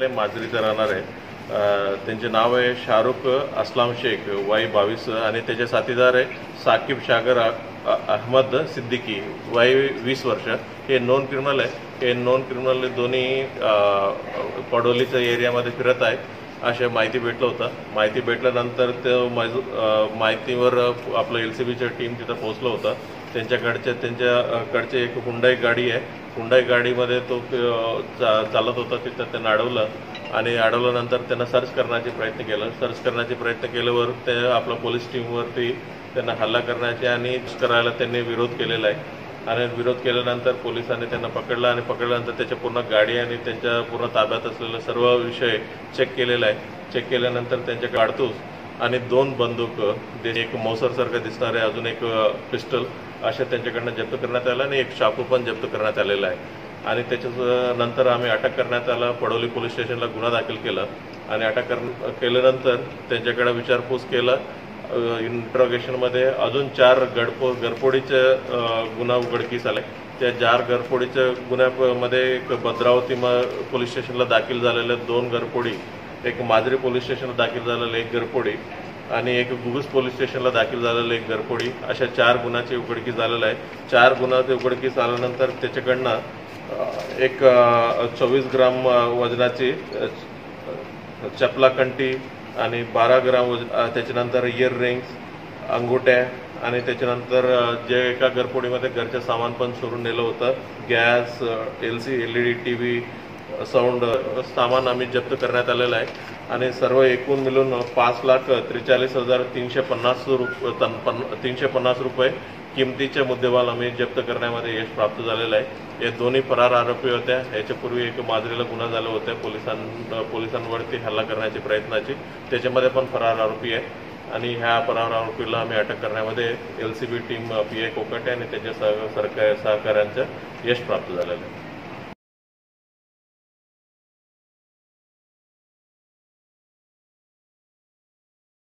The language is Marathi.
माजरीचा राहणार आहे। त्यांचे नाव आहे शाहरुख असलाम शेख वय 22 आणि त्याचे साथीदार आहे साकिब शागर अहमद सिद्दीकी वय 20 वर्ष। हे नॉन क्रिमिनल आहे। हे नॉन क्रिमिनल दोन्ही पडोलीच्या एरियामध्ये फिरत आहेत असे माहिती भेटलं होतं। माहिती भेटल्यानंतर ते माहितीवर आपलं LCBची टीम तिथं पोहोचलं होतं। त्यांच्याकडचे एक हुंडाई गाडी आहे। हुंडाई गाडीमध्ये तो चालत होता। तिथं त्यांना अडवलं आणि अडवल्यानंतर त्यांना सर्च करण्याचे प्रयत्न केलं। सर्च करण्याचे प्रयत्न केल्यावर ते आपल्या पोलीस टीमवरती त्यांना हल्ला करण्याचे आणि करायला त्यांनी विरोध केलेला आहे। आणि विरोध केल्यानंतर पोलिसांनी त्यांना पकडलं आणि पकडल्यानंतर त्याच्या पूर्ण गाडी आणि त्यांच्या पूर्ण ताब्यात असलेले सर्व विषय चेक केलेला आहे। चेक केल्यानंतर त्यांच्या काडतूस आणि 2 बंदूक, एक मौसरसारखं दिसणारे अजून एक पिस्टल अशा त्यांच्याकडनं जप्त करण्यात आला आणि एक चाकू पण जप्त करण्यात आलेला आहे। आणि त्याच्यानंतर आम्ही अटक करण्यात आला। पडोली पोलीस स्टेशनला गुन्हा दाखल केला आणि अटक केल्यानंतर त्यांच्याकडे विचारपूस केला। इंट्रोगेशनमध्ये अजून 4 घरफोडीचे गुन्हा उघडकीस आले। त्या 4 घरफोडीच्या गुन्ह्यामध्ये एक भद्रावती पोलीस स्टेशनला दाखल झालेल्या 2 घरफोडी, एक माजरी पोलीस स्टेशनला दाखल झालेलं 1 घरफोडी आणि एक गुगस पोलीस स्टेशनला दाखल झालेलं 1 घरफोडी अशा 4 गुन्ह्याची उघडकीस झालेलं आहे। 4 गुन्ह्याचे उघडकीस आल्यानंतर त्याच्याकडनं एक 24 ग्राम वजनाची चपलाकंटी आणि 12 ग्राम त्याच्यानंतर इयर रिंग्स, अंगुठ्या आणि त्याच्यानंतर जे एका घरफोडीमध्ये घरचं सामान पण चोरून नेलं होतं, गॅस, LED TV, साऊंड सामान आम्ही जप्त करण्यात आलेलं आहे। आणि सर्व एकूण मिळून 5,43,350 रुपये किमतीचे मुद्देमाल आम्ही जप्त करण्यामध्ये यश प्राप्त झालेलं आहे। हे दोन्ही फरार आरोपी होत्या। याच्यापूर्वी एक माजरीला गुन्हा झाला होता पोलिसांवरती हल्ला करण्याची प्रयत्नाची, त्याच्यामध्ये पण फरार आरोपी आहे। आणि ह्या फरार आरोपीला आम्ही अटक करण्यामध्ये LCB टीम PI कोकटे आणि त्याच्या सहकाऱ्यांचं यश प्राप्त झालेलं आहे।